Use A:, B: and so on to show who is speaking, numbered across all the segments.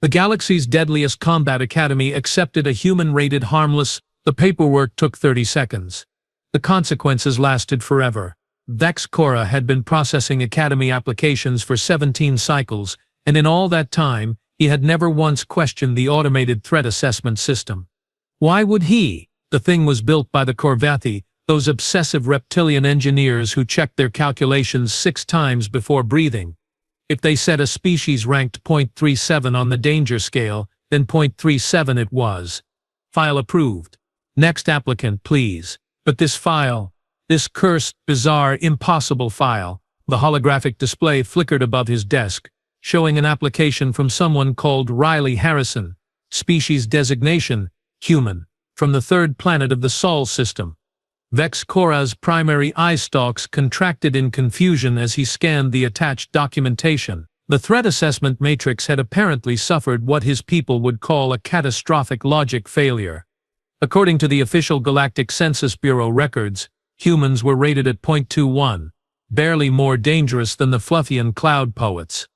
A: The galaxy's deadliest combat academy accepted a human-rated harmless. The paperwork took 30 seconds. The consequences lasted forever. Vex Cora had been processing academy applications for 17 cycles, and in all that time, he had never once questioned the automated threat assessment system. Why would he? The thing was built by the Corvathi, those obsessive reptilian engineers who checked their calculations 6 times before breathing. If they said a species ranked 0.37 on the danger scale, then 0.37 it was. File approved. Next applicant, please. But this file, this cursed, bizarre, impossible file, the holographic display flickered above his desk, showing an application from someone called Riley Harrison, species designation, human, from the 3rd planet of the Sol system. Vex Cora's primary eye stalks contracted in confusion as he scanned the attached documentation. The threat assessment matrix had apparently suffered what his people would call a catastrophic logic failure. According to the official Galactic Census Bureau records, humans were rated at 0.21, barely more dangerous than the Fluffian cloud poets.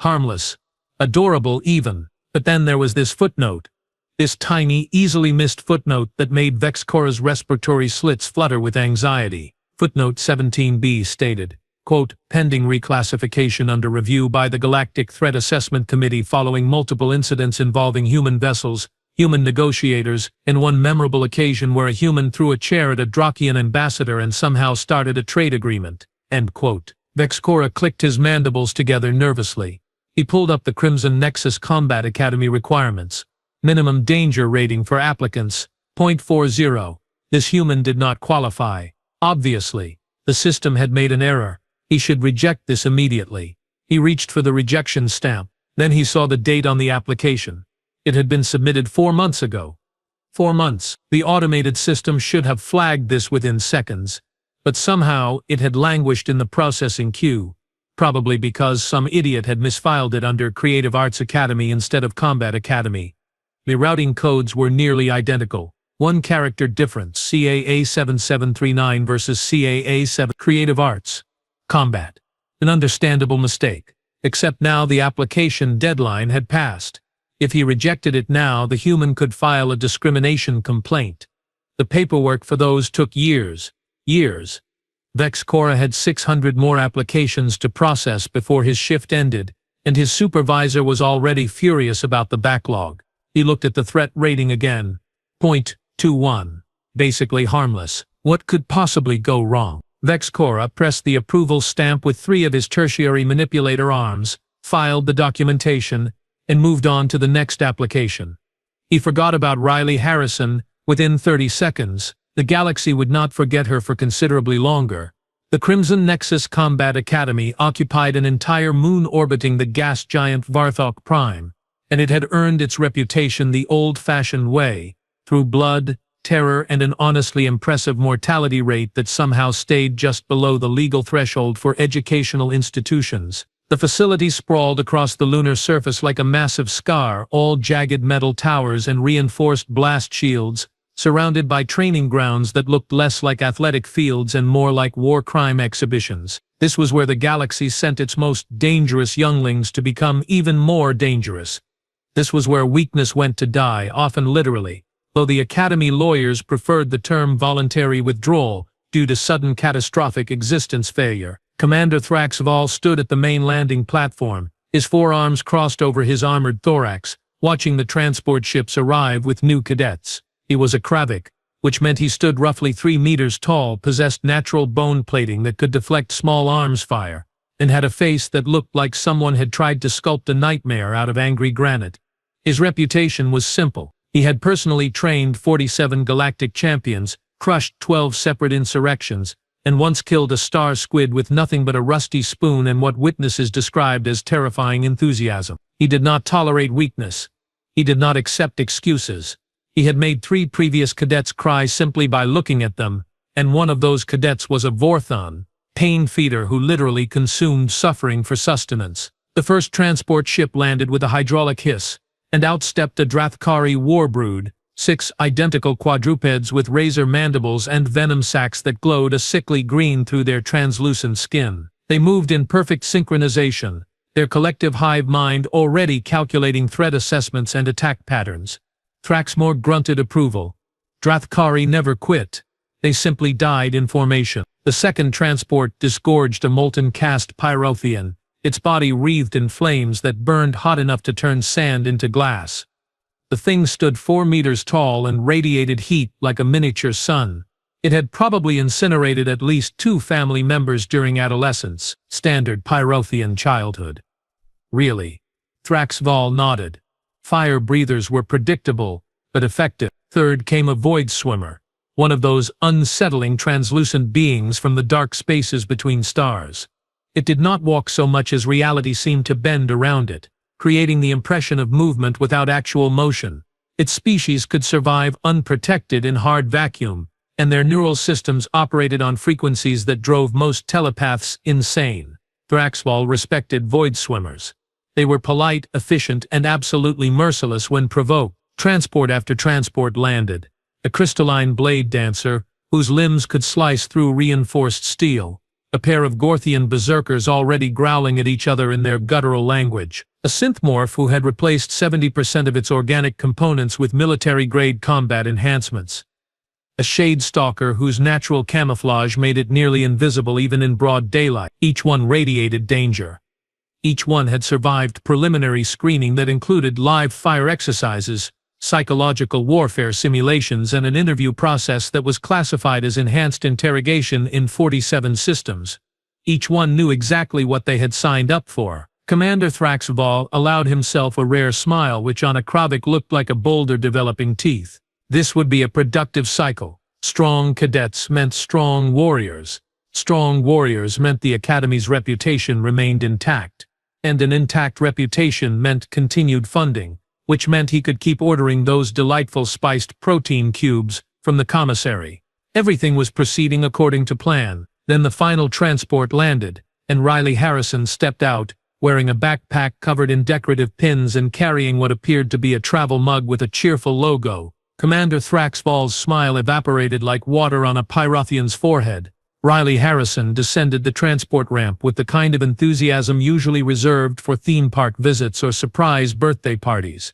A: Harmless. Adorable even. But then there was this footnote. This tiny, easily missed footnote that made Vex Cora's respiratory slits flutter with anxiety. Footnote 17b stated, quote, pending reclassification under review by the Galactic Threat Assessment Committee following multiple incidents involving human vessels, human negotiators, and one memorable occasion where a human threw a chair at a Drakian ambassador and somehow started a trade agreement, end quote. Vex Cora clicked his mandibles together nervously. He pulled up the Crimson Nexus Combat Academy requirements. Minimum danger rating for applicants, 0.40. This human did not qualify. Obviously, the system had made an error. He should reject this immediately. He reached for the rejection stamp. Then he saw the date on the application. It had been submitted 4 months ago. 4 months. The automated system should have flagged this within seconds. But somehow, it had languished in the processing queue. Probably because some idiot had misfiled it under Creative Arts Academy instead of Combat Academy. The routing codes were nearly identical. 1 character difference, CAA 7739 versus CAA 7. Creative Arts. Combat. An understandable mistake. Except now the application deadline had passed. If he rejected it now, the human could file a discrimination complaint. The paperwork for those took years. Years. Vex Cora had 600 more applications to process before his shift ended, and his supervisor was already furious about the backlog. He looked at the threat rating again. 0.21. Basically harmless. What could possibly go wrong? Vex Cora pressed the approval stamp with 3 of his tertiary manipulator arms, filed the documentation, and moved on to the next application. He forgot about Riley Harrison. Within 30 seconds, the galaxy would not forget her for considerably longer. The Crimson Nexus Combat Academy occupied an entire moon orbiting the gas giant Varthok Prime, and it had earned its reputation the old-fashioned way, through blood, terror, and an honestly impressive mortality rate that somehow stayed just below the legal threshold for educational institutions. The facility sprawled across the lunar surface like a massive scar, all jagged metal towers and reinforced blast shields, surrounded by training grounds that looked less like athletic fields and more like war crime exhibitions. This was where the galaxy sent its most dangerous younglings to become even more dangerous. This was where weakness went to die, often literally, though the Academy lawyers preferred the term voluntary withdrawal due to sudden catastrophic existence failure. Commander Thrax Val stood at the main landing platform, his forearms crossed over his armored thorax, watching the transport ships arrive with new cadets. He was a Kravik, which meant he stood roughly 3 meters tall, possessed natural bone plating that could deflect small arms fire, and had a face that looked like someone had tried to sculpt a nightmare out of angry granite. His reputation was simple. He had personally trained 47 galactic champions, crushed 12 separate insurrections, and once killed a star squid with nothing but a rusty spoon and what witnesses described as terrifying enthusiasm. He did not tolerate weakness. He did not accept excuses. He had made 3 previous cadets cry simply by looking at them, and one of those cadets was a Vorthon, pain feeder who literally consumed suffering for sustenance. The first transport ship landed with a hydraulic hiss, and out stepped a Drathkari warbrood, 6 identical quadrupeds with razor mandibles and venom sacs that glowed a sickly green through their translucent skin. They moved in perfect synchronization, their collective hive mind already calculating threat assessments and attack patterns. Thraxmore grunted approval. Drathkari never quit. They simply died in formation. The second transport disgorged a molten cast Pyrothean, its body wreathed in flames that burned hot enough to turn sand into glass. The thing stood 4 meters tall and radiated heat like a miniature sun. It had probably incinerated at least 2 family members during adolescence, standard Pyrothean childhood. Really? Thraxval nodded. Fire breathers were predictable, but effective. Third came a void swimmer, one of those unsettling translucent beings from the dark spaces between stars. It did not walk so much as reality seemed to bend around it, creating the impression of movement without actual motion. Its species could survive unprotected in hard vacuum, and their neural systems operated on frequencies that drove most telepaths insane. Thraxval respected void swimmers. They were polite, efficient, and absolutely merciless when provoked. Transport after transport landed. A crystalline blade dancer, whose limbs could slice through reinforced steel. A pair of Gorthian berserkers already growling at each other in their guttural language. A synthmorph who had replaced 70% of its organic components with military-grade combat enhancements. A shade stalker whose natural camouflage made it nearly invisible even in broad daylight. Each one radiated danger. Each one had survived preliminary screening that included live fire exercises, psychological warfare simulations, and an interview process that was classified as enhanced interrogation in 47 systems. Each one knew exactly what they had signed up for. Commander Thraxval allowed himself a rare smile which on a Kravik looked like a boulder developing teeth. This would be a productive cycle. Strong cadets meant strong warriors. Strong warriors meant the Academy's reputation remained intact. And an intact reputation meant continued funding, which meant he could keep ordering those delightful spiced protein cubes from the commissary. Everything was proceeding according to plan. Then the final transport landed, and Riley Harrison stepped out, wearing a backpack covered in decorative pins and carrying what appeared to be a travel mug with a cheerful logo. Commander Thraxval's smile evaporated like water on a Pyrothean's forehead. Riley Harrison descended the transport ramp with the kind of enthusiasm usually reserved for theme park visits or surprise birthday parties.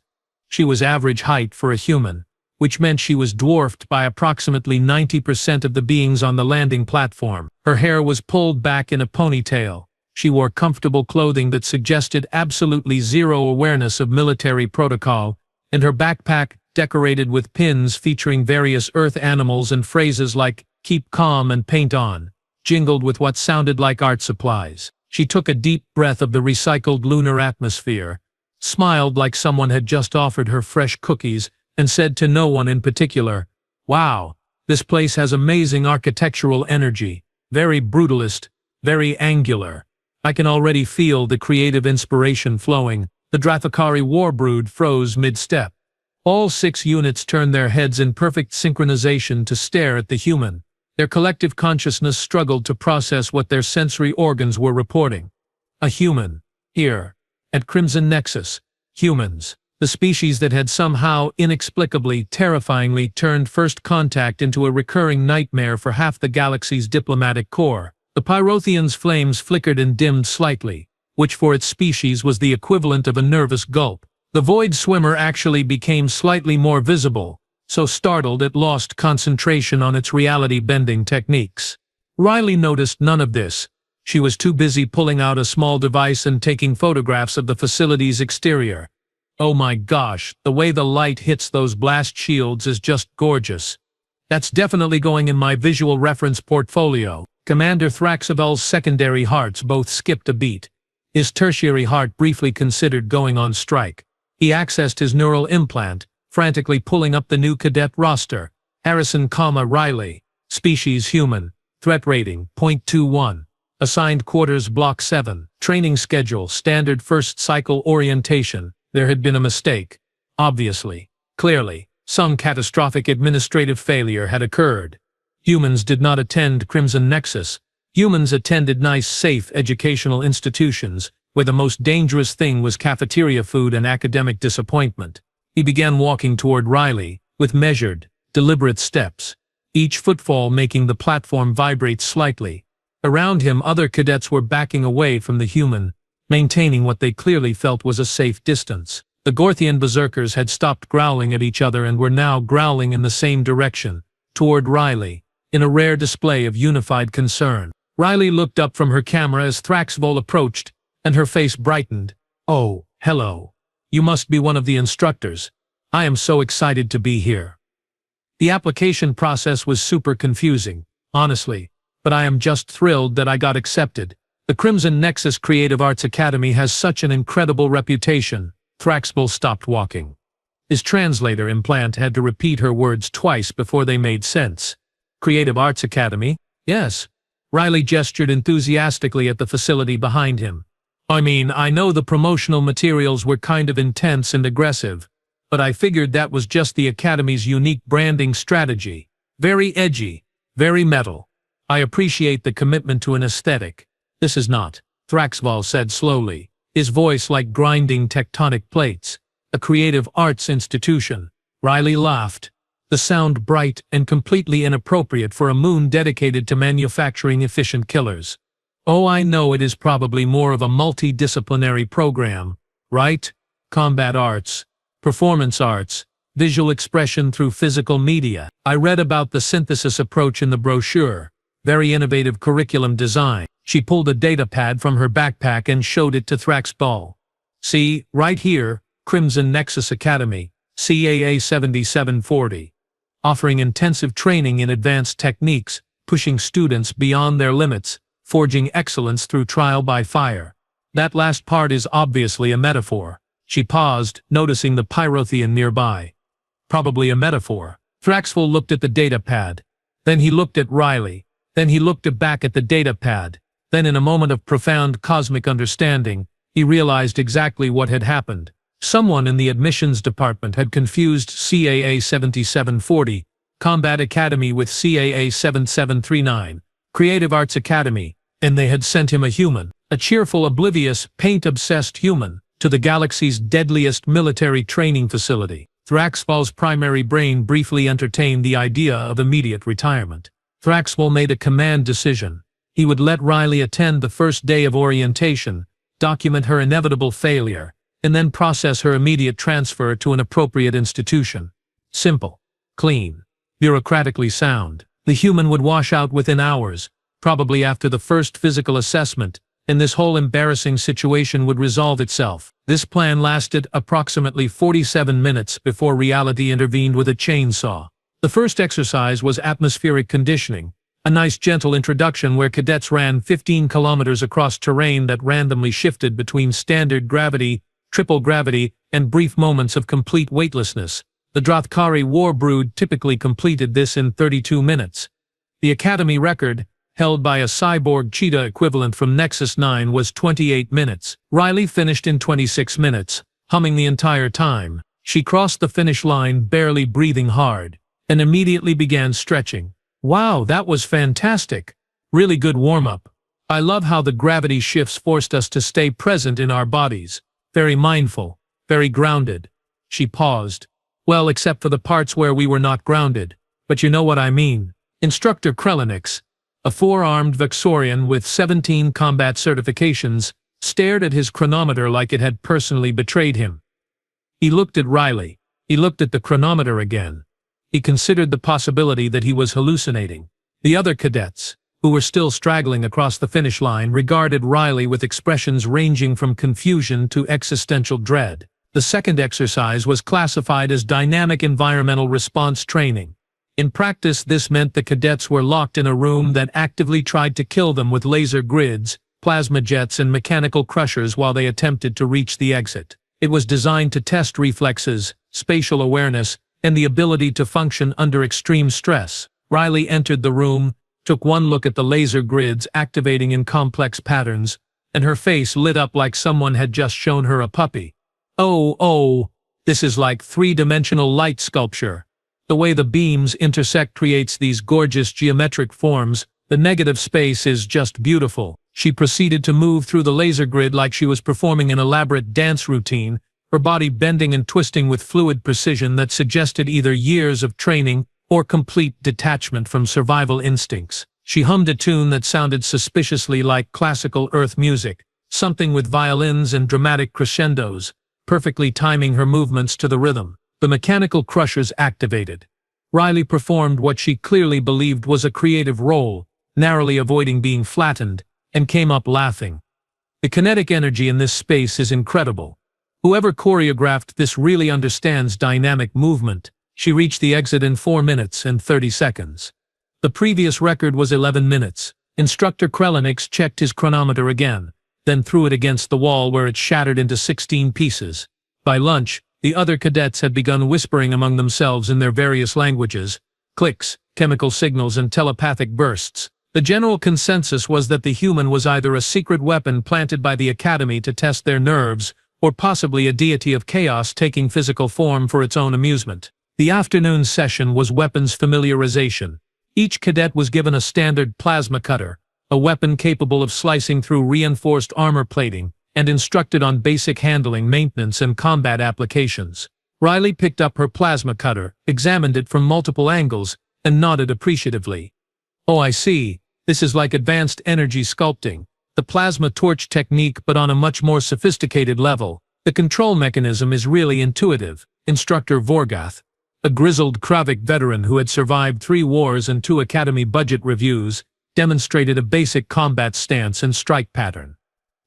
A: She was average height for a human, which meant she was dwarfed by approximately 90% of the beings on the landing platform. Her hair was pulled back in a ponytail. She wore comfortable clothing that suggested absolutely zero awareness of military protocol, and her backpack, decorated with pins featuring various earth animals and phrases like "keep calm and paint on," jingled with what sounded like art supplies. She took a deep breath of the recycled lunar atmosphere, smiled like someone had just offered her fresh cookies, and said to no one in particular, "Wow, this place has amazing architectural energy, very brutalist, very angular. I can already feel the creative inspiration flowing." The Drathkari warbrood froze mid-step. All 6 units turned their heads in perfect synchronization to stare at the human. Their collective consciousness struggled to process what their sensory organs were reporting. A human. Here. At Crimson Nexus. Humans. The species that had somehow, inexplicably, terrifyingly turned first contact into a recurring nightmare for half the galaxy's diplomatic corps. The Pyrothean's flames flickered and dimmed slightly, which for its species was the equivalent of a nervous gulp. The void swimmer actually became slightly more visible, so startled it lost concentration on its reality-bending techniques. Riley noticed none of this. She was too busy pulling out a small device and taking photographs of the facility's exterior. Oh my gosh, the way the light hits those blast shields is just gorgeous. That's definitely going in my visual reference portfolio. Commander Thraxval's secondary hearts both skipped a beat. His tertiary heart briefly considered going on strike. He accessed his neural implant, frantically pulling up the new cadet roster. Harrison, Riley. Species human. Threat rating, 0.21. Assigned quarters Block 7. Training schedule, standard first cycle orientation. There had been a mistake. Obviously. Clearly. Some catastrophic administrative failure had occurred. Humans did not attend Crimson Nexus. Humans attended nice, safe educational institutions, where the most dangerous thing was cafeteria food and academic disappointment. He began walking toward Riley, with measured, deliberate steps, each footfall making the platform vibrate slightly. Around him other cadets were backing away from the human, maintaining what they clearly felt was a safe distance. The Gorthian berserkers had stopped growling at each other and were now growling in the same direction, toward Riley, in a rare display of unified concern. Riley looked up from her camera as Thraxvol approached, and her face brightened. "Oh, hello. You must be one of the instructors. I am so excited to be here." The application process was super confusing, honestly, but I am just thrilled that I got accepted. The Crimson Nexus Creative Arts Academy has such an incredible reputation. Thraxvol stopped walking. His translator implant had to repeat her words twice before they made sense. Creative Arts Academy? Yes. Riley gestured enthusiastically at the facility behind him. I mean, I know the promotional materials were kind of intense and aggressive, but I figured that was just the Academy's unique branding strategy. Very edgy, very metal. I appreciate the commitment to an aesthetic. This is not, Thraxvol said slowly, his voice like grinding tectonic plates. A creative arts institution. Riley laughed, the sound bright and completely inappropriate for a moon dedicated to manufacturing efficient killers. Oh, I know it is probably more of a multidisciplinary program, right? Combat arts, performance arts, visual expression through physical media. I read about the synthesis approach in the brochure. Very innovative curriculum design. She pulled a datapad from her backpack and showed it to Thraxvol. See, right here, Crimson Nexus Academy, CAA 7740. Offering intensive training in advanced techniques, pushing students beyond their limits, forging excellence through trial by fire. That last part is obviously a metaphor. She paused, noticing the Pyrothean nearby. Probably a metaphor. Thraxvol looked at the datapad. Then he looked at Riley. Then he looked back at the datapad. Then in a moment of profound cosmic understanding, he realized exactly what had happened. Someone in the admissions department had confused CAA 7740, Combat Academy, with CAA 7739, Creative Arts Academy, and they had sent him a human, a cheerful, oblivious, paint-obsessed human, to the galaxy's deadliest military training facility. Thraxvol's primary brain briefly entertained the idea of immediate retirement. Thraxvol made a command decision. He would let Riley attend the first day of orientation, document her inevitable failure, and then process her immediate transfer to an appropriate institution. Simple, clean, bureaucratically sound. The human would wash out within hours, probably after the first physical assessment, and this whole embarrassing situation would resolve itself. This plan lasted approximately 47 minutes before reality intervened with a chainsaw. The first exercise was atmospheric conditioning, a nice gentle introduction where cadets ran 15 kilometers across terrain that randomly shifted between standard gravity, triple gravity, and brief moments of complete weightlessness. The Drothkari war brood typically completed this in 32 minutes. The Academy record, held by a cyborg cheetah equivalent from Nexus 9, was 28 minutes. Riley finished in 26 minutes, humming the entire time. She crossed the finish line barely breathing hard, and immediately began stretching. Wow, that was fantastic. Really good warm-up. I love how the gravity shifts forced us to stay present in our bodies. Very mindful, very grounded. She paused. Well, except for the parts where we were not grounded. But you know what I mean. Instructor Krelinix, a four-armed Vexorian with 17 combat certifications, stared at his chronometer like it had personally betrayed him. He looked at Riley. He looked at the chronometer again. He considered the possibility that he was hallucinating. The other cadets, who were still straggling across the finish line, regarded Riley with expressions ranging from confusion to existential dread. The second exercise was classified as dynamic environmental response training. In practice, this meant the cadets were locked in a room that actively tried to kill them with laser grids, plasma jets, and mechanical crushers while they attempted to reach the exit. It was designed to test reflexes, spatial awareness, and the ability to function under extreme stress. Riley entered the room, took one look at the laser grids activating in complex patterns, and her face lit up like someone had just shown her a puppy. Oh, this is like three-dimensional light sculpture. The way the beams intersect creates these gorgeous geometric forms. The negative space is just beautiful. She proceeded to move through the laser grid like she was performing an elaborate dance routine, her body bending and twisting with fluid precision that suggested either years of training or complete detachment from survival instincts. She hummed a tune that sounded suspiciously like classical earth music, something with violins and dramatic crescendos, perfectly timing her movements to the rhythm. The mechanical crushers activated. Riley performed what she clearly believed was a creative role, narrowly avoiding being flattened, and came up laughing. The kinetic energy in this space is incredible. Whoever choreographed this really understands dynamic movement. She reached the exit in 4 minutes and 30 seconds. The previous record was 11 minutes. Instructor Krelinix checked his chronometer again, then threw it against the wall where it shattered into 16 pieces. By lunch, the other cadets had begun whispering among themselves in their various languages, clicks, chemical signals and telepathic bursts. The general consensus was that the human was either a secret weapon planted by the Academy to test their nerves, or possibly a deity of chaos taking physical form for its own amusement. The afternoon session was weapons familiarization. Each cadet was given a standard plasma cutter, a weapon capable of slicing through reinforced armor plating, and instructed on basic handling, maintenance, and combat applications. Riley picked up her plasma cutter, examined it from multiple angles, and nodded appreciatively. "Oh, I see. This is like advanced energy sculpting. The plasma torch technique, but on a much more sophisticated level. The control mechanism is really intuitive." Instructor Vorgath, a grizzled Kravik veteran who had survived 3 wars and 2 Academy budget reviews, demonstrated a basic combat stance and strike pattern.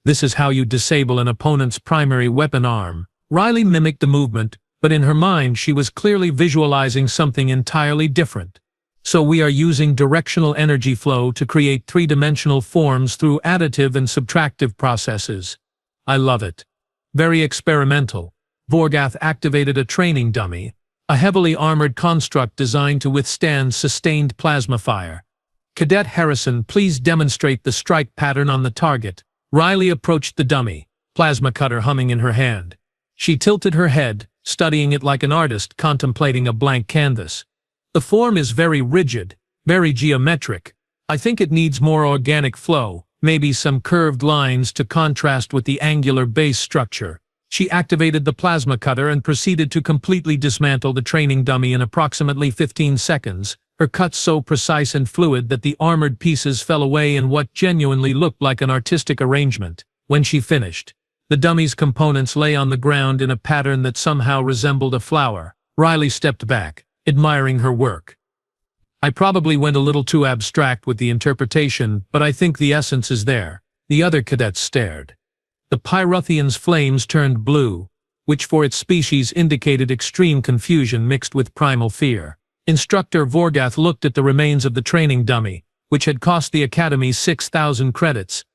A: "This is how you disable an opponent's primary weapon arm." Riley mimicked the movement, but in her mind she was clearly visualizing something entirely different. "So we are using directional energy flow to create 3-dimensional forms through additive and subtractive processes. I love it. Very experimental." Vorgath activated a training dummy, a heavily armored construct designed to withstand sustained plasma fire. "Cadet Harrison, please demonstrate the strike pattern on the target." Riley approached the dummy, plasma cutter humming in her hand. She tilted her head, studying it like an artist contemplating a blank canvas. "The form is very rigid, very geometric. I think it needs more organic flow, maybe some curved lines to contrast with the angular base structure." She activated the plasma cutter and proceeded to completely dismantle the training dummy in approximately 15 seconds, her cuts so precise and fluid that the armored pieces fell away in what genuinely looked like an artistic arrangement. When she finished, the dummy's components lay on the ground in a pattern that somehow resembled a flower. Riley stepped back, admiring her work. "I probably went a little too abstract with the interpretation, but I think the essence is there." The other cadets stared. The Pyrothian's flames turned blue, which for its species indicated extreme confusion mixed with primal fear. Instructor Vorgath looked at the remains of the training dummy, which had cost the Academy 6,000 credits.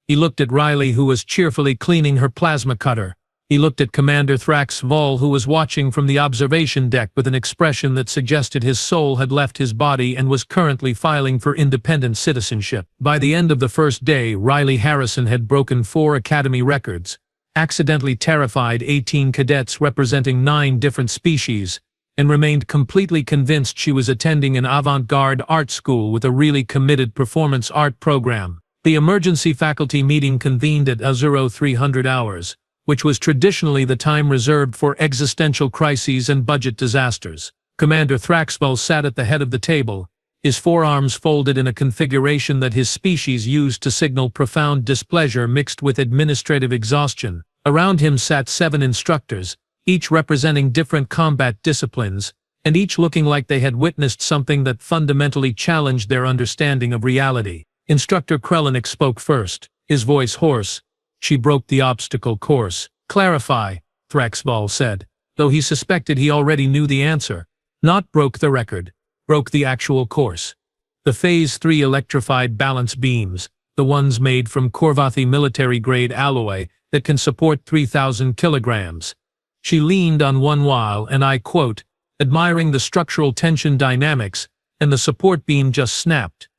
A: He looked at Riley, who was cheerfully cleaning her plasma cutter. He looked at Commander Thrax Vol, who was watching from the observation deck with an expression that suggested his soul had left his body and was currently filing for independent citizenship. By the end of the first day, Riley Harrison had broken 4 Academy records, accidentally terrified 18 cadets representing 9 different species, and remained completely convinced she was attending an avant-garde art school with a really committed performance art program. The emergency faculty meeting convened at 0300 hours, which was traditionally the time reserved for existential crises and budget disasters. Commander Thraxwell sat at the head of the table, his forearms folded in a configuration that his species used to signal profound displeasure mixed with administrative exhaustion. Around him sat 7 instructors, each representing different combat disciplines, and each looking like they had witnessed something that fundamentally challenged their understanding of reality. Instructor Krelinix spoke first, his voice hoarse. "She broke the obstacle course." "Clarify," Thraxval said, though he suspected he already knew the answer. "Not broke the record, broke the actual course. The Phase 3 electrified balance beams, the ones made from Korvathi military-grade alloy that can support 3,000 kilograms." She leaned on one while, and I quote, "admiring the structural tension dynamics, and the support beam just snapped,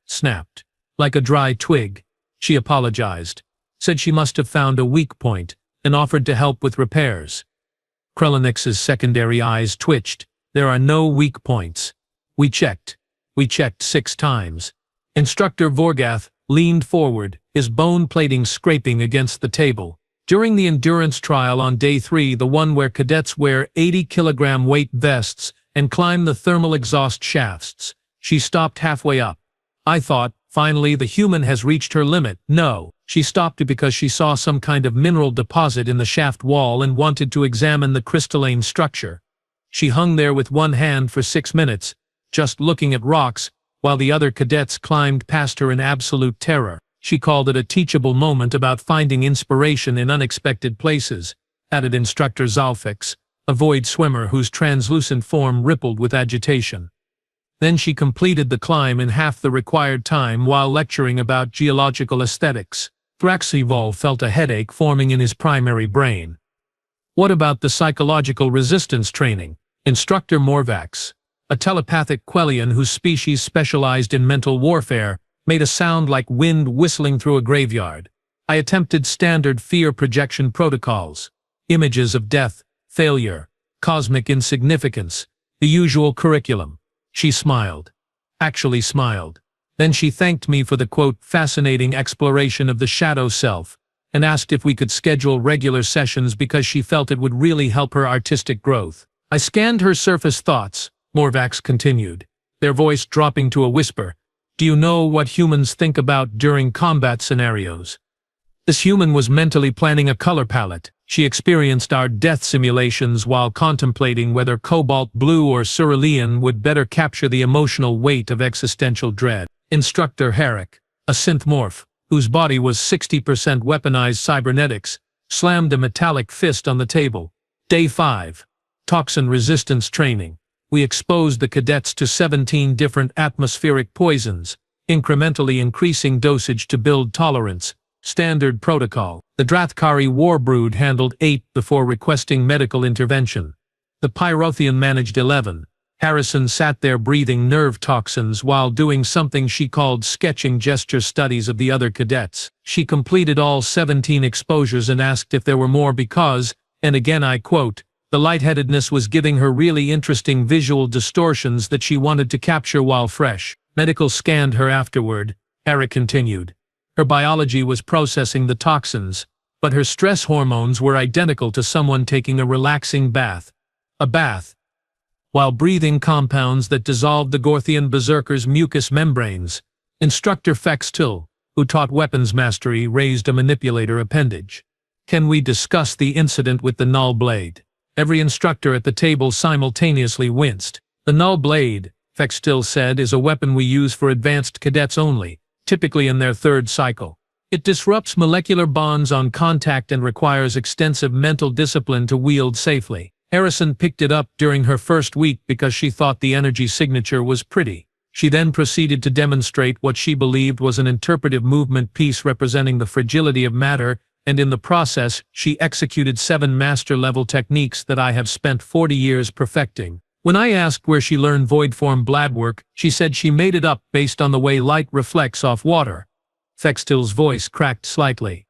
A: like a dry twig." She apologized, said she must have found a weak point, and offered to help with repairs. Krelinix's secondary eyes twitched. "There are no weak points. We checked 6 times. Instructor Vorgath leaned forward, his bone plating scraping against the table. "During the endurance trial on day 3, the one where cadets wear 80-kilogram weight vests and climb the thermal exhaust shafts, she stopped halfway up. I thought, Finally, the human has reached her limit. No. She stopped because she saw some kind of mineral deposit in the shaft wall and wanted to examine the crystalline structure. She hung there with one hand for 6 minutes, just looking at rocks, while the other cadets climbed past her in absolute terror. She called it a teachable moment about finding inspiration in unexpected places, added Instructor Zalfix, a void swimmer whose translucent form rippled with agitation. Then she completed the climb in half the required time while lecturing about geological aesthetics. Thraxivol felt a headache forming in his primary brain. What about the psychological resistance training? Instructor Morvax, a telepathic Quellian whose species specialized in mental warfare, made a sound like wind whistling through a graveyard. I attempted standard fear projection protocols. Images of death, failure, cosmic insignificance, the usual curriculum. She smiled. Actually smiled. Then she thanked me for the, quote, fascinating exploration of the shadow self, and asked if we could schedule regular sessions because she felt it would really help her artistic growth. I scanned her surface thoughts, Morvax continued, their voice dropping to a whisper. Do you know what humans think about during combat scenarios? This human was mentally planning a color palette. She experienced our death simulations while contemplating whether cobalt blue or cerulean would better capture the emotional weight of existential dread. Instructor Herrick, a synthmorph, whose body was 60% weaponized cybernetics, slammed a metallic fist on the table. Day 5. Toxin resistance training. We exposed the cadets to 17 different atmospheric poisons, incrementally increasing dosage to build tolerance. Standard protocol. The Drathkari Warbrood handled 8 before requesting medical intervention. The Pyrothian managed 11. Harrison sat there breathing nerve toxins while doing something she called sketching gesture studies of the other cadets. She completed all 17 exposures and asked if there were more because, and again I quote, the lightheadedness was giving her really interesting visual distortions that she wanted to capture while fresh. Medical scanned her afterward, Eric continued. Her biology was processing the toxins, but her stress hormones were identical to someone taking a relaxing bath. A bath. While breathing compounds that dissolved the Gorthian berserker's mucous membranes. Instructor Fextil, who taught weapons mastery, raised a manipulator appendage. Can we discuss the incident with the null blade? Every instructor at the table simultaneously winced. The null blade, Fextil said, is a weapon we use for advanced cadets only, typically in their 3rd cycle. It disrupts molecular bonds on contact and requires extensive mental discipline to wield safely. Harrison picked it up during her first week because she thought the energy signature was pretty. She then proceeded to demonstrate what she believed was an interpretive movement piece representing the fragility of matter, and in the process, she executed 7 master-level techniques that I have spent 40 years perfecting. When I asked where she learned void-form bladwork, she said she made it up based on the way light reflects off water. Fextil's voice cracked slightly.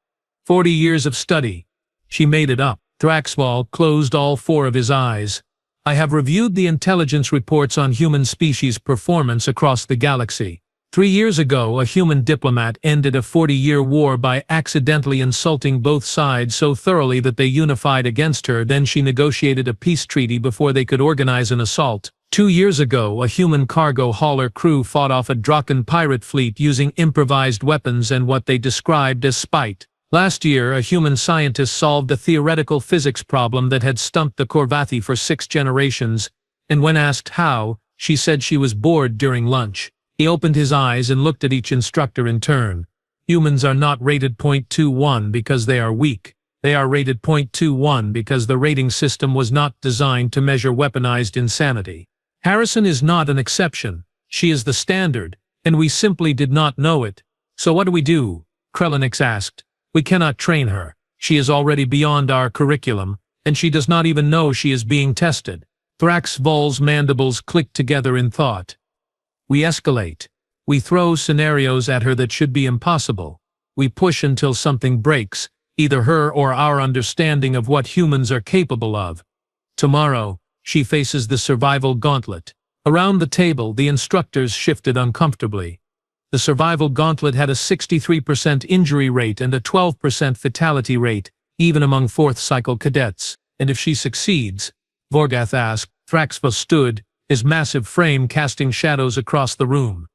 A: 40 years of study. She made it up. Thraxval closed all 4 of his eyes. I have reviewed the intelligence reports on human species performance across the galaxy. 3 years ago, a human diplomat ended a 40-year war by accidentally insulting both sides so thoroughly that they unified against her. Then she negotiated a peace treaty before they could organize an assault. 2 years ago, a human cargo hauler crew fought off a Draken pirate fleet using improvised weapons and what they described as spite. Last year, a human scientist solved a theoretical physics problem that had stumped the Korvathi for 6 generations, and when asked how, she said she was bored during lunch. He opened his eyes and looked at each instructor in turn. Humans are not rated .21 because they are weak. They are rated .21 because the rating system was not designed to measure weaponized insanity. Harrison is not an exception. She is the standard, and we simply did not know it. So what do we do? Krelenix asked. We cannot train her. She is already beyond our curriculum, and she does not even know she is being tested. Thraxval's mandibles clicked together in thought. We escalate. We throw scenarios at her that should be impossible. We push until something breaks, either her or our understanding of what humans are capable of. Tomorrow, she faces the survival gauntlet. Around the table, the instructors shifted uncomfortably. The survival gauntlet had a 63% injury rate and a 12% fatality rate, even among 4th cycle cadets. And if she succeeds, Vorgath asked. Thraxva stood, his massive frame casting shadows across the room.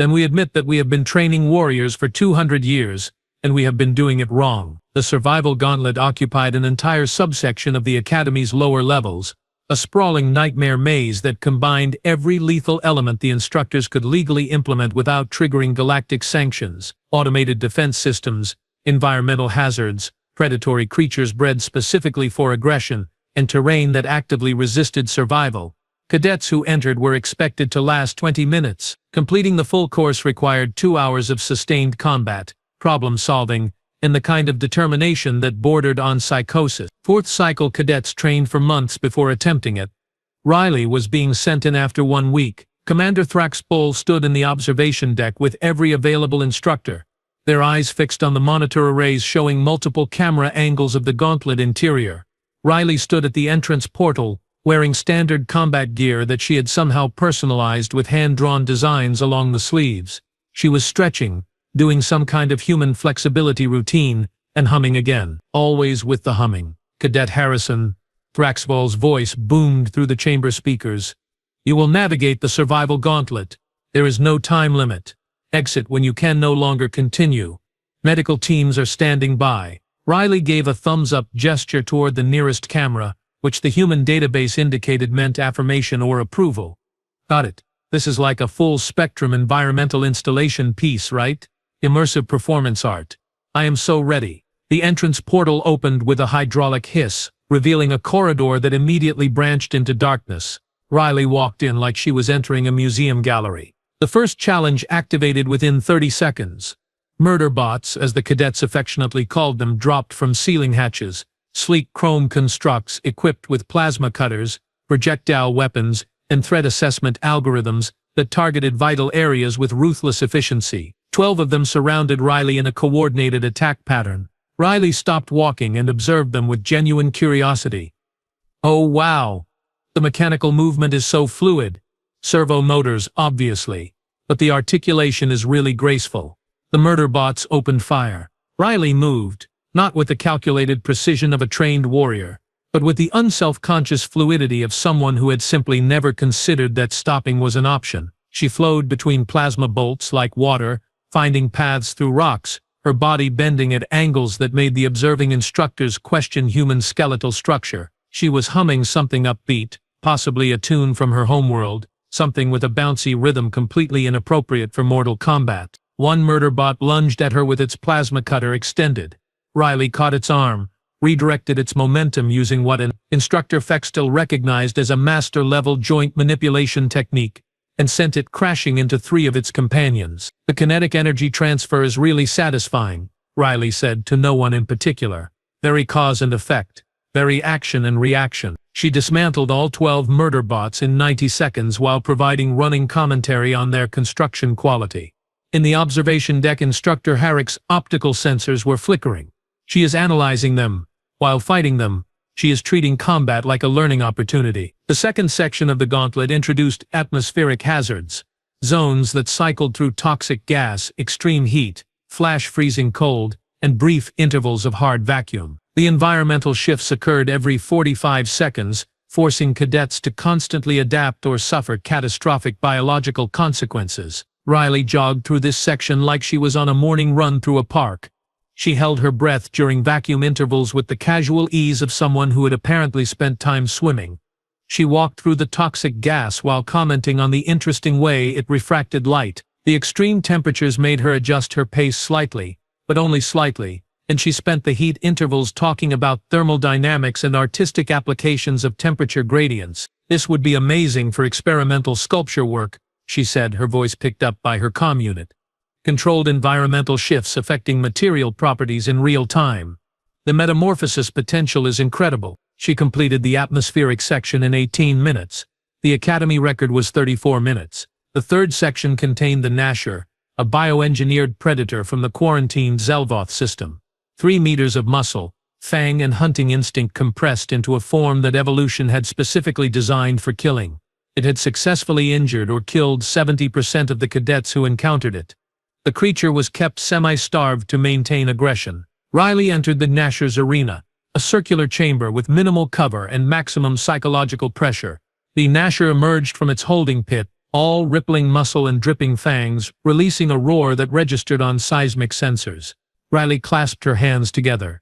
A: Then we admit that we have been training warriors for 200 years, and we have been doing it wrong. The survival gauntlet occupied an entire subsection of the Academy's lower levels, a sprawling nightmare maze that combined every lethal element the instructors could legally implement without triggering galactic sanctions: automated defense systems, environmental hazards, predatory creatures bred specifically for aggression, and terrain that actively resisted survival. Cadets who entered were expected to last 20 minutes. Completing the full course required 2 hours of sustained combat, problem-solving, and the kind of determination that bordered on psychosis. Fourth cycle cadets trained for months before attempting it. Riley was being sent in after 1 week. Commander Thraxbull stood in the observation deck with every available instructor, their eyes fixed on the monitor arrays showing multiple camera angles of the gauntlet interior. Riley stood at the entrance portal, wearing standard combat gear that she had somehow personalized with hand-drawn designs along the sleeves. She was stretching, doing some kind of human flexibility routine, and humming again. Always with the humming. Cadet Harrison, Thraxbull's voice boomed through the chamber speakers. You will navigate the survival gauntlet. There is no time limit. Exit when you can no longer continue. Medical teams are standing by. Riley gave a thumbs-up gesture toward the nearest camera, which the human database indicated meant affirmation or approval. Got it. This is like a full-spectrum environmental installation piece, right? Immersive performance art. I am so ready. The entrance portal opened with a hydraulic hiss, revealing a corridor that immediately branched into darkness. Riley walked in like she was entering a museum gallery. The first challenge activated within 30 seconds. Murder bots, as the cadets affectionately called them, dropped from ceiling hatches, sleek chrome constructs equipped with plasma cutters, projectile weapons, and threat assessment algorithms that targeted vital areas with ruthless efficiency. 12 of them surrounded Riley in a coordinated attack pattern. Riley stopped walking and observed them with genuine curiosity. Oh wow! The mechanical movement is so fluid. Servo motors, obviously. But the articulation is really graceful. The murder bots opened fire. Riley moved, not with the calculated precision of a trained warrior, but with the unself-conscious fluidity of someone who had simply never considered that stopping was an option. She flowed between plasma bolts like water, finding paths through rocks, her body bending at angles that made the observing instructors question human skeletal structure. She was humming something upbeat, possibly a tune from her homeworld, something with a bouncy rhythm completely inappropriate for mortal combat. One murder bot lunged at her with its plasma cutter extended. Riley caught its arm, redirected its momentum using what an instructor Fextel recognized as a master-level joint manipulation technique, and sent it crashing into 3 of its companions. The kinetic energy transfer is really satisfying, Riley said to no one in particular. Very cause and effect, very action and reaction. She dismantled all 12 murder bots in 90 seconds while providing running commentary on their construction quality. In the observation deck, Instructor Harrick's optical sensors were flickering. She is analyzing them. While fighting them, she is treating combat like a learning opportunity. The second section of the gauntlet introduced atmospheric hazards, zones that cycled through toxic gas, extreme heat, flash freezing cold, and brief intervals of hard vacuum. The environmental shifts occurred every 45 seconds, forcing cadets to constantly adapt or suffer catastrophic biological consequences. Riley jogged through this section like she was on a morning run through a park. She held her breath during vacuum intervals with the casual ease of someone who had apparently spent time swimming. She walked through the toxic gas while commenting on the interesting way it refracted light. The extreme temperatures made her adjust her pace slightly, but only slightly, and she spent the heat intervals talking about thermal dynamics and artistic applications of temperature gradients. This would be amazing for experimental sculpture work, she said, her voice picked up by her comm unit. Controlled environmental shifts affecting material properties in real time. The metamorphosis potential is incredible. She completed the atmospheric section in 18 minutes. The Academy record was 34 minutes. The third section contained the Nasher, a bioengineered predator from the quarantined Zelvoth system. 3 meters of muscle, fang and hunting instinct compressed into a form that evolution had specifically designed for killing. It had successfully injured or killed 70% of the cadets who encountered it. The creature was kept semi-starved to maintain aggression. Riley entered the Nasher's arena, a circular chamber with minimal cover and maximum psychological pressure. The Nasher emerged from its holding pit, all rippling muscle and dripping fangs, releasing a roar that registered on seismic sensors. Riley clasped her hands together.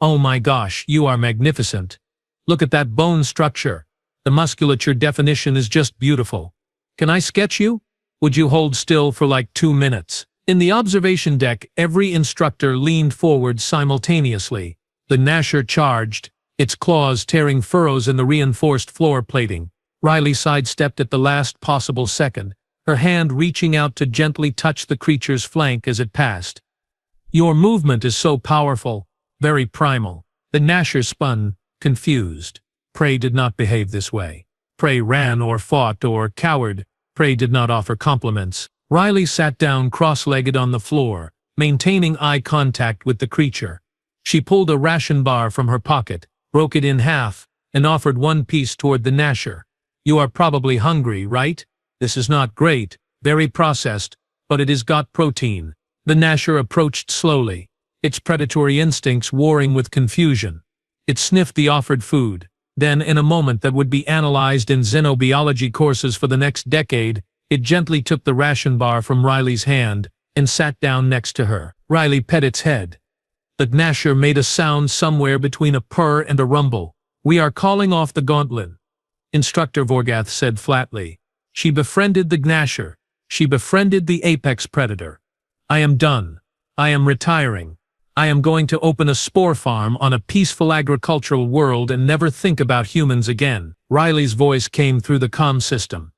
A: "Oh my gosh, you are magnificent. Look at that bone structure. The musculature definition is just beautiful. Can I sketch you? Would you hold still for like 2 minutes?" In the observation deck, every instructor leaned forward simultaneously. The Gnasher charged, its claws tearing furrows in the reinforced floor plating. Riley sidestepped at the last possible second, her hand reaching out to gently touch the creature's flank as it passed. "Your movement is so powerful, very primal." The Gnasher spun, confused. Prey did not behave this way. Prey ran or fought or cowered. Prey did not offer compliments. Riley sat down cross-legged on the floor, maintaining eye contact with the creature. She pulled a ration bar from her pocket, broke it in half, and offered one piece toward the Gnasher. "You are probably hungry, right? This is not great, very processed, but it has got protein." The Gnasher approached slowly, its predatory instincts warring with confusion. It sniffed the offered food. Then, in a moment that would be analyzed in xenobiology courses for the next decade, it gently took the ration bar from Riley's hand and sat down next to her. Riley pet its head. The Gnasher made a sound somewhere between a purr and a rumble. "We are calling off the gauntlet," Instructor Vorgath said flatly. "She befriended the Gnasher. She befriended the apex predator. I am done. I am retiring. I am going to open a spore farm on a peaceful agricultural world and never think about humans again." Riley's voice came through the comm system.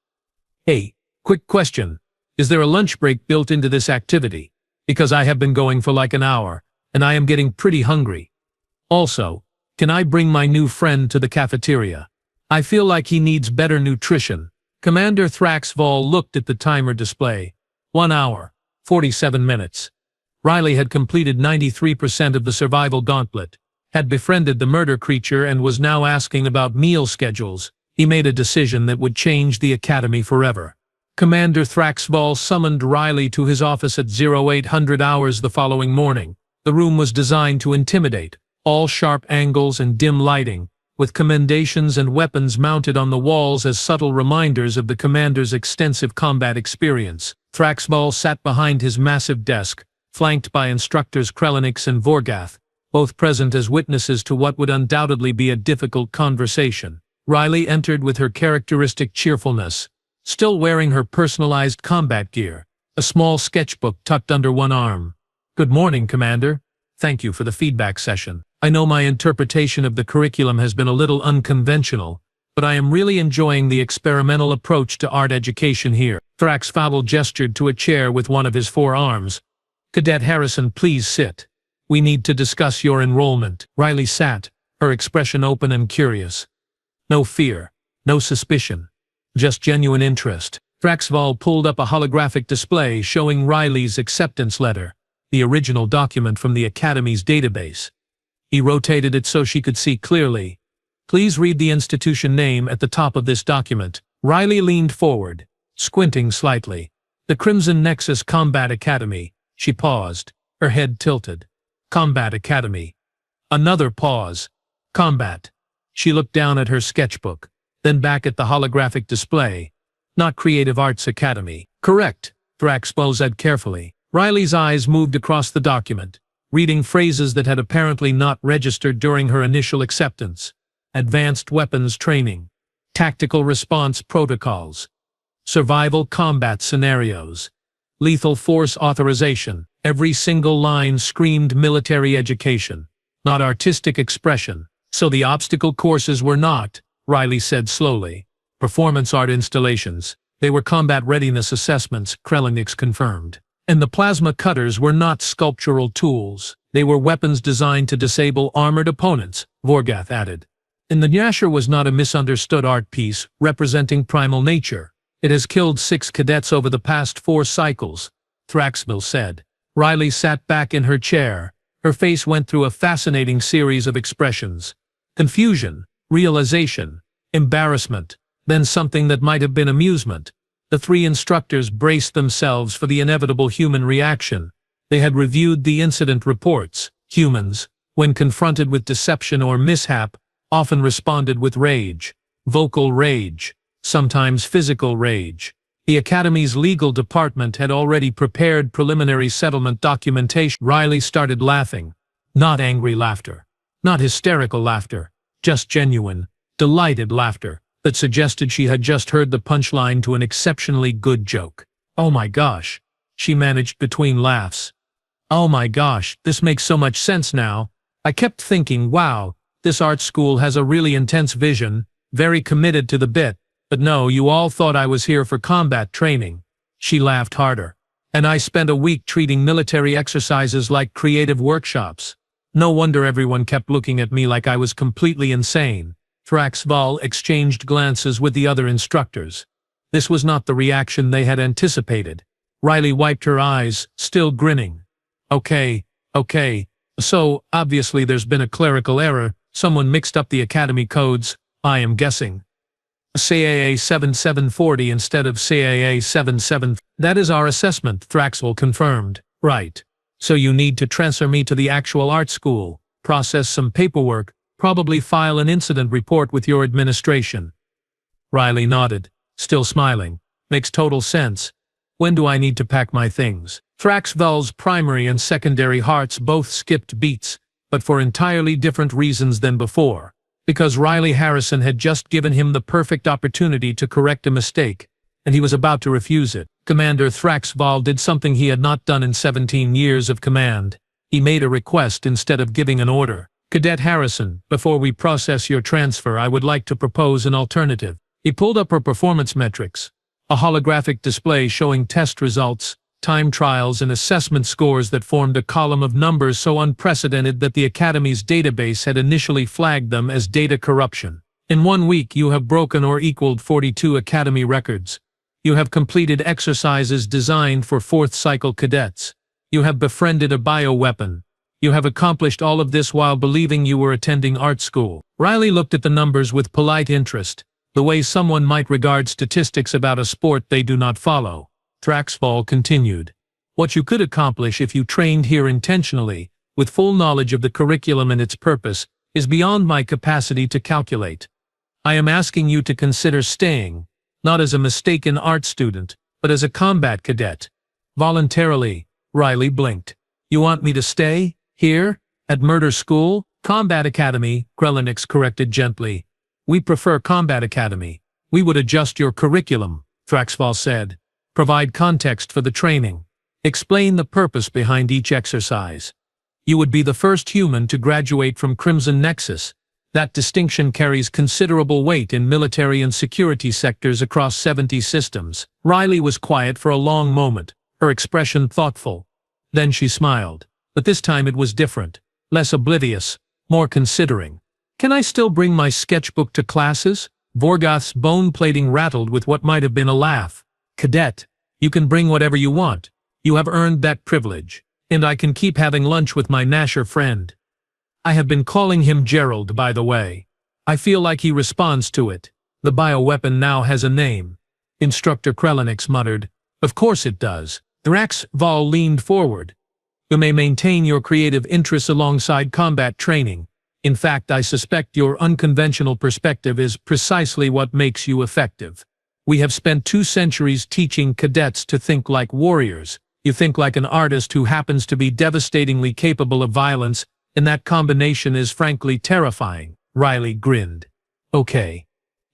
A: "Hey, quick question. Is there a lunch break built into this activity? Because I have been going for like an hour, and I am getting pretty hungry. Also, can I bring my new friend to the cafeteria? I feel like he needs better nutrition." Commander Thraxval looked at the timer display. 1 hour, 47 minutes. Riley had completed 93% of the survival gauntlet, had befriended the murder creature and was now asking about meal schedules. He made a decision that would change the Academy forever. Commander Thraxval summoned Riley to his office at 0800 hours the following morning. The room was designed to intimidate, all sharp angles and dim lighting, with commendations and weapons mounted on the walls as subtle reminders of the commander's extensive combat experience. Thraxval sat behind his massive desk, flanked by instructors Krelenix and Vorgath, both present as witnesses to what would undoubtedly be a difficult conversation. Riley entered with her characteristic cheerfulness, still wearing her personalized combat gear, a small sketchbook tucked under one arm. "Good morning, Commander. Thank you for the feedback session. I know my interpretation of the curriculum has been a little unconventional, but I am really enjoying the experimental approach to art education here." Thraxval gestured to a chair with one of his 4 arms. "Cadet Harrison, please sit. We need to discuss your enrollment." Riley sat, her expression open and curious. No fear, no suspicion, just genuine interest. Thraxval pulled up a holographic display showing Riley's acceptance letter, the original document from the Academy's database. He rotated it so she could see clearly. "Please read the institution name at the top of this document." Riley leaned forward, squinting slightly. "The Crimson Nexus Combat Academy." She paused, her head tilted. "Combat Academy." Another pause. "Combat." She looked down at her sketchbook, then back at the holographic display. "Not Creative Arts Academy." "Correct," Thraxval said carefully. Riley's eyes moved across the document, reading phrases that had apparently not registered during her initial acceptance. Advanced weapons training, tactical response protocols, survival combat scenarios, lethal force authorization. Every single line screamed military education, not artistic expression. "So the obstacle courses were not," Riley said slowly, "performance art installations. They were combat readiness assessments," Krelenix confirmed. "And the plasma cutters were not sculptural tools. They were weapons designed to disable armored opponents," Vorgath added. "And the Gnasher was not a misunderstood art piece representing primal nature. It has killed 6 cadets over the past 4 cycles," Thraxval said. Riley sat back in her chair. Her face went through a fascinating series of expressions. Confusion, realization, embarrassment, then something that might have been amusement. The 3 instructors braced themselves for the inevitable human reaction. They had reviewed the incident reports. Humans, when confronted with deception or mishap, often responded with rage. Vocal rage, sometimes physical rage. The Academy's legal department had already prepared preliminary settlement documentation. Riley started laughing. Not angry laughter. Not hysterical laughter. Just genuine, delighted laughter that suggested she had just heard the punchline to an exceptionally good joke. "Oh my gosh," she managed between laughs. "Oh my gosh, this makes so much sense now. I kept thinking, wow, this art school has a really intense vision, very committed to the bit, but no, you all thought I was here for combat training." She laughed harder. "And I spent a week treating military exercises like creative workshops. No wonder everyone kept looking at me like I was completely insane." Thraxval exchanged glances with the other instructors. This was not the reaction they had anticipated. Riley wiped her eyes, still grinning. Okay. So, obviously there's been a clerical error. Someone mixed up the Academy codes, I am guessing. CAA 7740 instead of CAA 77. That is our assessment, Thraxval confirmed. Right. So you need to transfer me to the actual art school, process some paperwork, probably file an incident report with your administration. Riley nodded, still smiling. Makes total sense. When do I need to pack my things? Thraxval's primary and secondary hearts both skipped beats, but for entirely different reasons than before. Because Riley Harrison had just given him the perfect opportunity to correct a mistake, and he was about to refuse it. Commander Thraxval did something he had not done in 17 years of command. He made a request instead of giving an order. "Cadet Harrison, before we process your transfer, I would like to propose an alternative." He pulled up her performance metrics, a holographic display showing test results, time trials and assessment scores that formed a column of numbers so unprecedented that the Academy's database had initially flagged them as data corruption. "In 1 week you have broken or equaled 42 Academy records. You have completed exercises designed for 4th cycle cadets. You have befriended a bioweapon. You have accomplished all of this while believing you were attending art school." Riley looked at the numbers with polite interest, the way someone might regard statistics about a sport they do not follow. Thraxval continued. "What you could accomplish if you trained here intentionally, with full knowledge of the curriculum and its purpose, is beyond my capacity to calculate. I am asking you to consider staying, not as a mistaken art student, but as a combat cadet." Voluntarily, Riley blinked. "You want me to stay? Here? At Murder School? Combat Academy," Krelenix corrected gently. "We prefer Combat Academy. We would adjust your curriculum," Thraxval said. "Provide context for the training. Explain the purpose behind each exercise. You would be the first human to graduate from Crimson Nexus. That distinction carries considerable weight in military and security sectors across 70 systems." Riley was quiet for a long moment, her expression thoughtful. Then she smiled. But this time it was different, less oblivious, more considering. "Can I still bring my sketchbook to classes?" Vorgoth's bone plating rattled with what might have been a laugh. "Cadet, you can bring whatever you want. You have earned that privilege. And I can keep having lunch with my Nasher friend. I have been calling him Gerald, by the way. I feel like he responds to it. The bioweapon now has a name." Instructor Krelenix muttered. "Of course it does." Thraxval leaned forward. "You may maintain your creative interests alongside combat training. In fact, I suspect your unconventional perspective is precisely what makes you effective. We have spent 2 centuries teaching cadets to think like warriors. You think like an artist who happens to be devastatingly capable of violence, and that combination is frankly terrifying." Riley grinned. "Okay.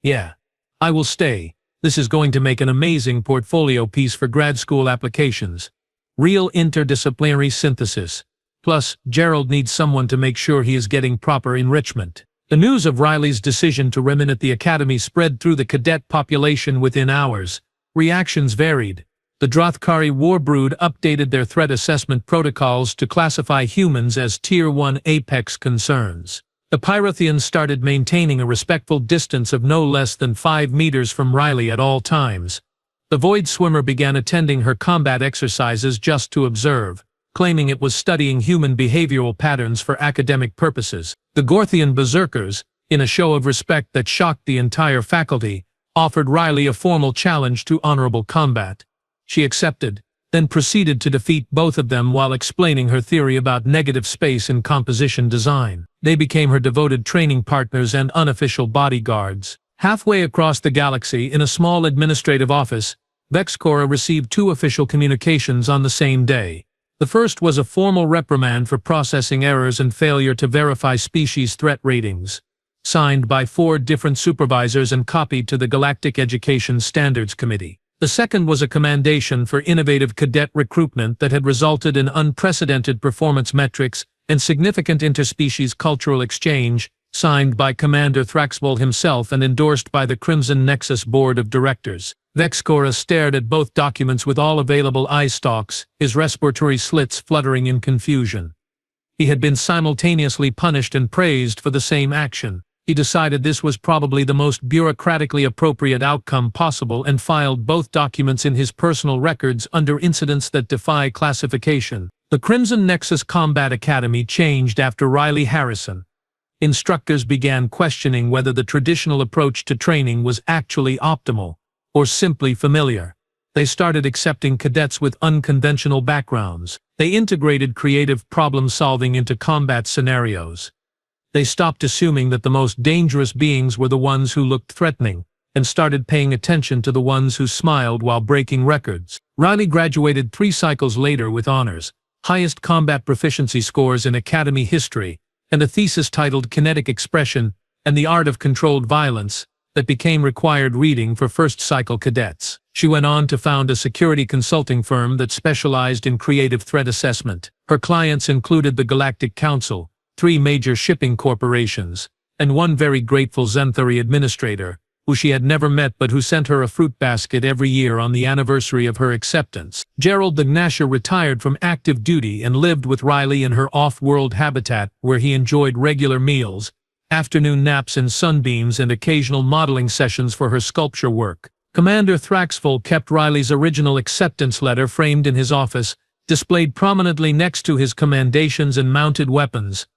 A: Yeah. I will stay. This is going to make an amazing portfolio piece for grad school applications. Real interdisciplinary synthesis. Plus, Gerald needs someone to make sure he is getting proper enrichment." The news of Riley's decision to remain at the Academy spread through the cadet population within hours. Reactions varied. The Drothkari Warbrood updated their threat assessment protocols to classify humans as Tier 1 apex concerns. The Pyrotheans started maintaining a respectful distance of no less than 5 meters from Riley at all times. The Void Swimmer began attending her combat exercises just to observe, claiming it was studying human behavioral patterns for academic purposes. The Gorthian Berserkers, in a show of respect that shocked the entire faculty, offered Riley a formal challenge to honorable combat. She accepted, then proceeded to defeat both of them while explaining her theory about negative space in composition design. They became her devoted training partners and unofficial bodyguards. Halfway across the galaxy, in a small administrative office, Vexcora received 2 official communications on the same day. The first was a formal reprimand for processing errors and failure to verify species threat ratings, signed by 4 different supervisors and copied to the Galactic Education Standards Committee. The second was a commendation for innovative cadet recruitment that had resulted in unprecedented performance metrics and significant interspecies cultural exchange, signed by Commander Thraxvoll himself and endorsed by the Crimson Nexus Board of Directors. Vexcora stared at both documents with all available eye stalks, his respiratory slits fluttering in confusion. He had been simultaneously punished and praised for the same action. He decided this was probably the most bureaucratically appropriate outcome possible and filed both documents in his personal records under incidents that defy classification. The Crimson Nexus Combat Academy changed after Riley Harrison. Instructors began questioning whether the traditional approach to training was actually optimal, or simply familiar. They started accepting cadets with unconventional backgrounds. They integrated creative problem-solving into combat scenarios. They stopped assuming that the most dangerous beings were the ones who looked threatening, and started paying attention to the ones who smiled while breaking records. Riley graduated 3 cycles later with honors, highest combat proficiency scores in Academy history, and a thesis titled Kinetic Expression and the Art of Controlled Violence that became required reading for first-cycle cadets. She went on to found a security consulting firm that specialized in creative threat assessment. Her clients included the Galactic Council, 3 major shipping corporations, and one very grateful Zenthari administrator, who she had never met but who sent her a fruit basket every year on the anniversary of her acceptance. Gerald the Gnasher retired from active duty and lived with Riley in her off-world habitat where he enjoyed regular meals, afternoon naps in sunbeams and occasional modeling sessions for her sculpture work. Commander Thraxvoll kept Riley's original acceptance letter framed in his office, displayed prominently next to his commendations and mounted weapons.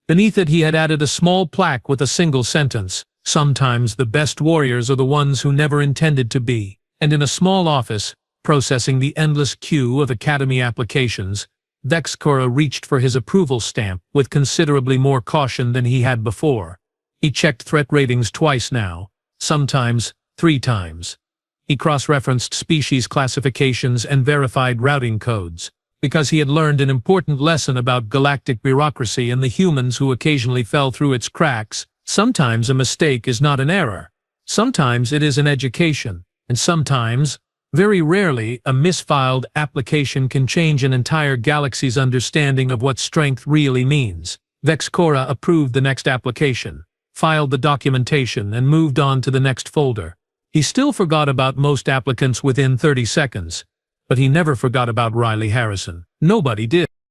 A: Beneath it he had added a small plaque with a single sentence, "Sometimes the best warriors are the ones who never intended to be." And in a small office, processing the endless queue of Academy applications, Vexcora reached for his approval stamp with considerably more caution than he had before. He checked threat ratings twice now, sometimes 3 times. He cross-referenced species classifications and verified routing codes, because he had learned an important lesson about galactic bureaucracy and the humans who occasionally fell through its cracks. Sometimes a mistake is not an error. Sometimes it is an education, and sometimes, very rarely, a misfiled application can change an entire galaxy's understanding of what strength really means. Vexcora approved the next application, filed the documentation, and moved on to the next folder. He still forgot about most applicants within 30 seconds, but he never forgot about Riley Harrison. Nobody did.